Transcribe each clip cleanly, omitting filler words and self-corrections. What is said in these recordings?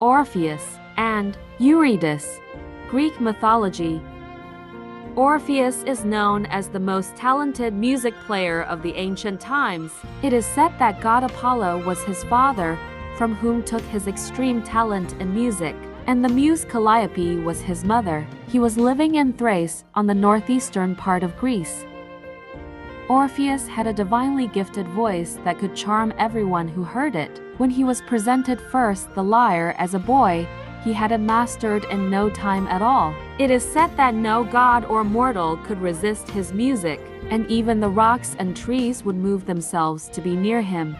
Orpheus and Eurydice. Greek mythology. Orpheus is known as the most talented music player of the ancient times. It is said that god Apollo was his father, from whom took his extreme talent in music, and the muse Calliope was his mother. He was living in Thrace, on the northeastern part of Greece. Orpheus had a divinely gifted voice that could charm everyone who heard it. When he was presented first the lyre as a boy, he had it mastered in no time at all. It is said that no god or mortal could resist his music, and even the rocks and trees would move themselves to be near him.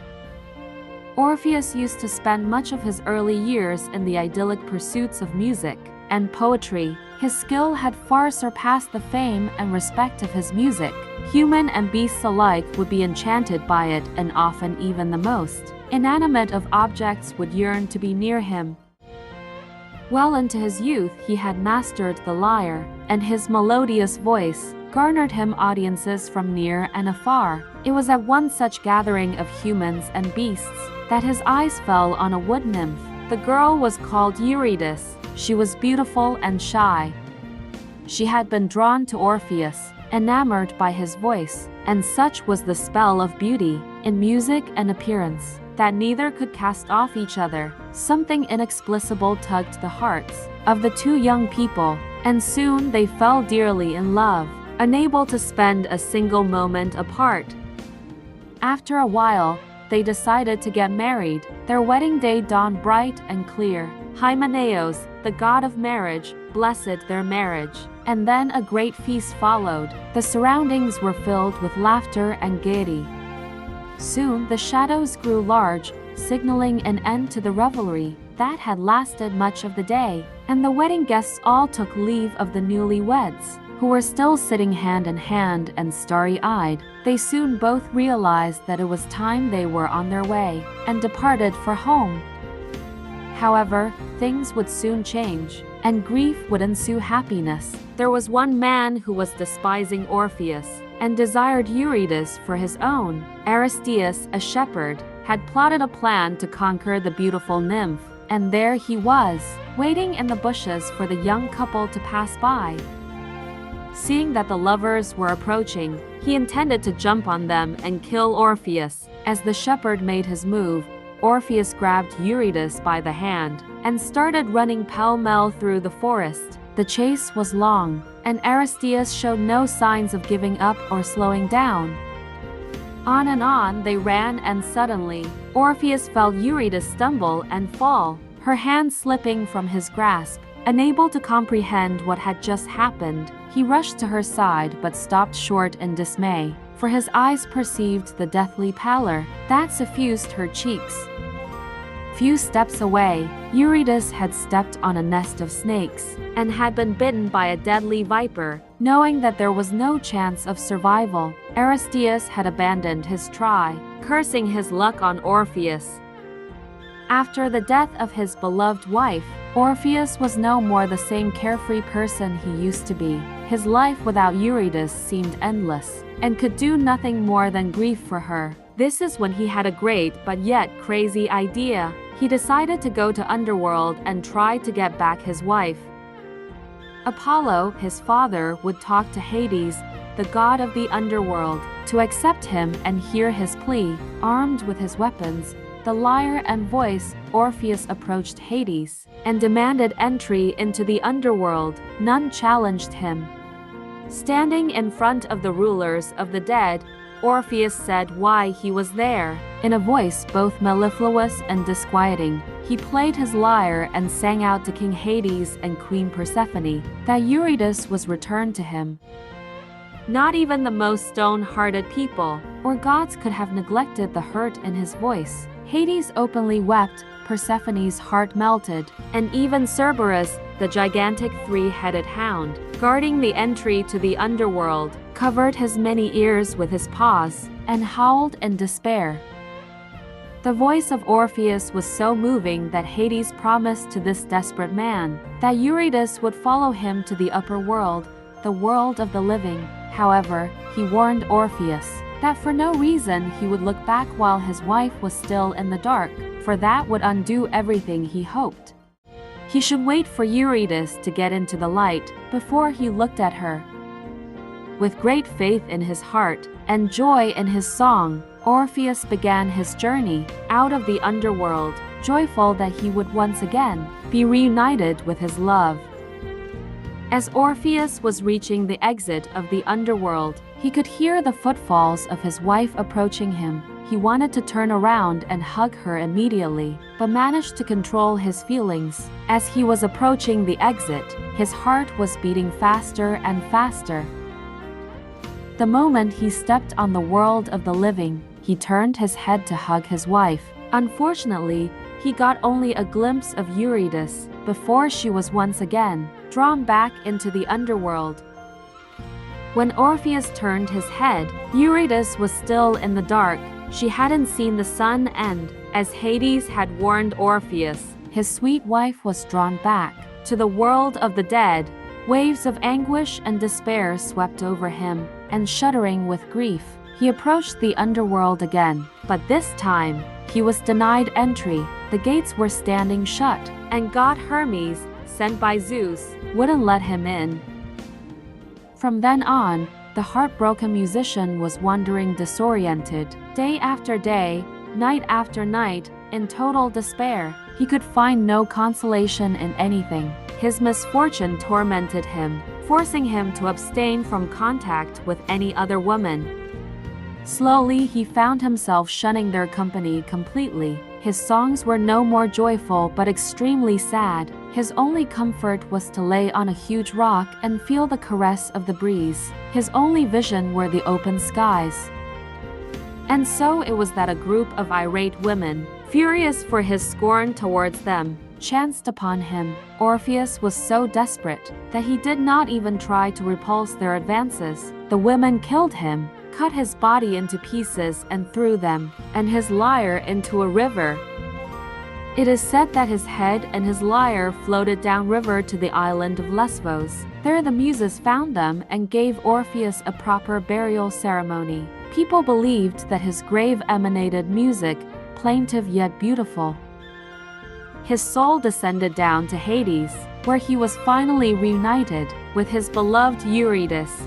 Orpheus used to spend much of his early years in the idyllic pursuits of music and poetry. His skill had far surpassed the fame and respect of his music. Human and beasts alike would be enchanted by it, and often even the most inanimate of objects would yearn to be near him. Well into his youth he had mastered the lyre, and his melodious voice garnered him audiences from near and afar. It was at one such gathering of humans and beasts that his eyes fell on a wood nymph. The girl was called Eurydice. She was beautiful and shy. She had been drawn to Orpheus, enamored by his voice, and such was the spell of beauty, in music and appearance, that neither could cast off each other. Something inexplicable tugged the hearts of the two young people, and soon they fell dearly in love, unable to spend a single moment apart. After a while, they decided to get married. Their wedding day dawned bright and clear. Hymenaeus, the god of marriage, blessed their marriage, and then a great feast followed. The surroundings were filled with laughter and gaiety. Soon the shadows grew large, signaling an end to the revelry that had lasted much of the day, and the wedding guests all took leave of the newlyweds, who were still sitting hand in hand and starry-eyed. They soon both realized that it was time they were on their way, and departed for home. However, things would soon change, and grief would ensue happiness. There was one man who was despising Orpheus, and desired Eurydice for his own. Aristeus, a shepherd, had plotted a plan to conquer the beautiful nymph, and there he was, waiting in the bushes for the young couple to pass by. Seeing that the lovers were approaching, he intended to jump on them and kill Orpheus. As the shepherd made his move, Orpheus grabbed Eurydice by the hand and started running pell-mell through the forest. The chase was long, and Aristeus showed no signs of giving up or slowing down. On and on they ran, and suddenly, Orpheus felt Eurydice stumble and fall, her hand slipping from his grasp. Unable to comprehend what had just happened, he rushed to her side but stopped short in dismay, for his eyes perceived the deathly pallor that suffused her cheeks. Few steps away, Eurydice had stepped on a nest of snakes, and had been bitten by a deadly viper. Knowing that there was no chance of survival, Aristeus had abandoned his try, cursing his luck on Orpheus. After the death of his beloved wife, Orpheus was no more the same carefree person he used to be. His life without Eurydice seemed endless, and could do nothing more than grieve for her. This is when he had a great but yet crazy idea. He decided to go to underworld and try to get back his wife. Apollo, his father, would talk to Hades, the god of the underworld, to accept him and hear his plea. Armed with his weapons, the lyre and voice, Orpheus approached Hades and demanded entry into the underworld. None challenged him. Standing in front of the rulers of the dead, Orpheus said why he was there. In a voice both mellifluous and disquieting, he played his lyre and sang out to King Hades and Queen Persephone that Eurydice was returned to him. Not even the most stone-hearted people or gods could have neglected the hurt in his voice. Hades openly wept, Persephone's heart melted, and even Cerberus, the gigantic three-headed hound, guarding the entry to the underworld, covered his many ears with his paws, and howled in despair. The voice of Orpheus was so moving that Hades promised to this desperate man that Eurydice would follow him to the upper world, the world of the living. However, he warned Orpheus that for no reason he would look back while his wife was still in the dark, for that would undo everything he hoped. He should wait for Eurydice to get into the light before he looked at her. With great faith in his heart and joy in his song, Orpheus began his journey out of the underworld, joyful that he would once again be reunited with his love. As Orpheus was reaching the exit of the underworld, he could hear the footfalls of his wife approaching him. He wanted to turn around and hug her immediately, but managed to control his feelings. As he was approaching the exit, his heart was beating faster and faster. The moment he stepped on the world of the living, he turned his head to hug his wife. Unfortunately, he got only a glimpse of Eurydice before she was once again drawn back into the underworld. When Orpheus turned his head, Eurydice was still in the dark. She hadn't seen the sun, and, as Hades had warned Orpheus, his sweet wife was drawn back to the world of the dead. Waves of anguish and despair swept over him, and shuddering with grief, he approached the underworld again. But this time, he was denied entry. The gates were standing shut, and god Hermes, sent by Zeus, wouldn't let him in. From then on, the heartbroken musician was wandering disoriented, day after day, night after night, in total despair. He could find no consolation in anything. His misfortune tormented him, forcing him to abstain from contact with any other woman. Slowly, he found himself shunning their company completely. His songs were no more joyful but extremely sad. His only comfort was to lay on a huge rock and feel the caress of the breeze. His only vision were the open skies. And so it was that a group of irate women, furious for his scorn towards them, chanced upon him. Orpheus was so desperate that he did not even try to repulse their advances. The women killed him, cut his body into pieces and threw them, and his lyre into a river. It is said that his head and his lyre floated downriver to the island of Lesbos. There the Muses found them and gave Orpheus a proper burial ceremony. People believed that his grave emanated music, plaintive yet beautiful. His soul descended down to Hades, where he was finally reunited with his beloved Eurydice.